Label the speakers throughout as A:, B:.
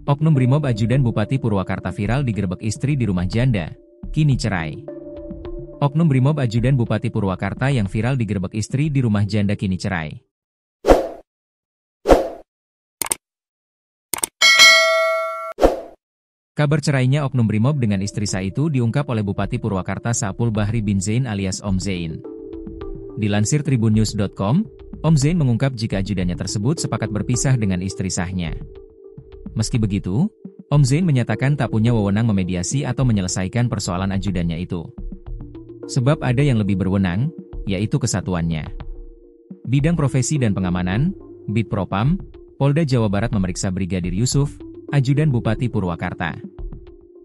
A: Oknum Brimob ajudan Bupati Purwakarta viral digerebek istri di rumah janda, kini cerai. Oknum Brimob ajudan Bupati Purwakarta yang viral digerebek istri di rumah janda kini cerai. Kabar cerainya Oknum Brimob dengan istri itu diungkap oleh Bupati Purwakarta Saapul Bahri bin Zain alias Om Zain. Dilansir tribunnews.com, Om Zain mengungkap jika ajudannya tersebut sepakat berpisah dengan istri sahnya. Meski begitu, Om Zain menyatakan tak punya wewenang memediasi atau menyelesaikan persoalan ajudannya itu. Sebab ada yang lebih berwenang, yaitu kesatuannya. Bidang Profesi dan Pengamanan, Bid Propam, Polda Jawa Barat memeriksa Brigadir Yusuf, ajudan Bupati Purwakarta.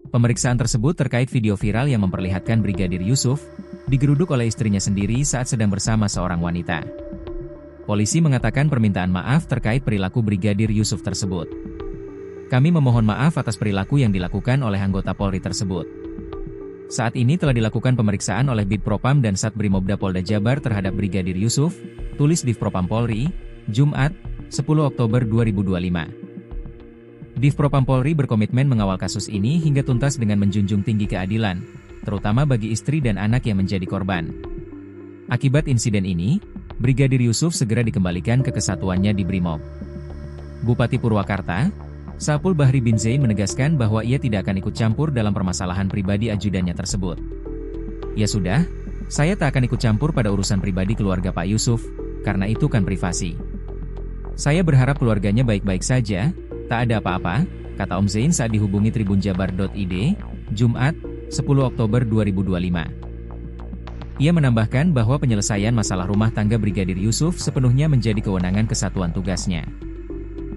A: Pemeriksaan tersebut terkait video viral yang memperlihatkan Brigadir Yusuf digeruduk oleh istrinya sendiri saat sedang bersama seorang wanita. Polisi mengatakan permintaan maaf terkait perilaku Brigadir Yusuf tersebut. Kami memohon maaf atas perilaku yang dilakukan oleh anggota Polri tersebut. Saat ini telah dilakukan pemeriksaan oleh Bid Propam dan Sat Brimobda Polda Jabar terhadap Brigadir Yusuf, tulis Div Propam Polri, Jumat, 10 Oktober 2025. Div Propam Polri berkomitmen mengawal kasus ini hingga tuntas dengan menjunjung tinggi keadilan, terutama bagi istri dan anak yang menjadi korban. Akibat insiden ini, Brigadir Yusuf segera dikembalikan ke kesatuannya di Brimob. Bupati Purwakarta, Saapul Bahri bin Zain menegaskan bahwa ia tidak akan ikut campur dalam permasalahan pribadi ajudannya tersebut. Ya sudah, saya tak akan ikut campur pada urusan pribadi keluarga Pak Yusuf, karena itu kan privasi. Saya berharap keluarganya baik-baik saja, tak ada apa-apa, kata Om Zain saat dihubungi tribunjabar.id, Jumat, 10 Oktober 2025. Ia menambahkan bahwa penyelesaian masalah rumah tangga Brigadir Yusuf sepenuhnya menjadi kewenangan kesatuan tugasnya.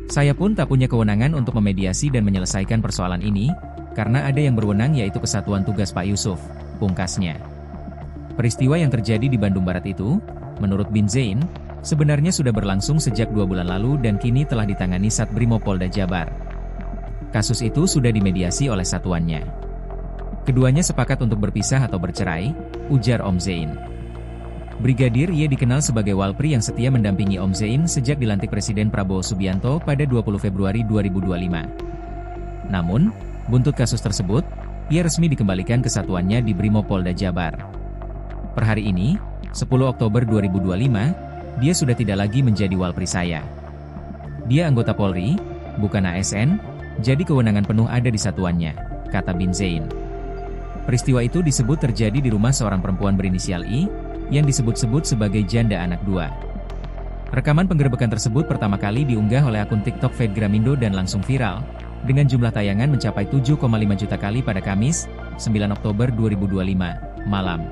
A: Saya pun tak punya kewenangan untuk memediasi dan menyelesaikan persoalan ini, karena ada yang berwenang yaitu kesatuan tugas Pak Yusuf, pungkasnya. Peristiwa yang terjadi di Bandung Barat itu, menurut bin Zain, sebenarnya sudah berlangsung sejak 2 bulan lalu dan kini telah ditangani Sat Brimob Polda Jabar. Kasus itu sudah dimediasi oleh satuannya. Keduanya sepakat untuk berpisah atau bercerai, ujar Om Zain. Brigadir ia dikenal sebagai walpri yang setia mendampingi Om Zain sejak dilantik Presiden Prabowo Subianto pada 20 Februari 2025. Namun, buntut kasus tersebut, ia resmi dikembalikan ke satuannya di Brimob Polda Jabar. Per hari ini, 10 Oktober 2025, dia sudah tidak lagi menjadi walpri saya. Dia anggota Polri, bukan ASN, jadi kewenangan penuh ada di satuannya, kata bin Zain. Peristiwa itu disebut terjadi di rumah seorang perempuan berinisial I, yang disebut-sebut sebagai janda anak 2. Rekaman penggerebekan tersebut pertama kali diunggah oleh akun TikTok Fedgramindo dan langsung viral, dengan jumlah tayangan mencapai 7,5 juta kali pada Kamis, 9 Oktober 2025, malam.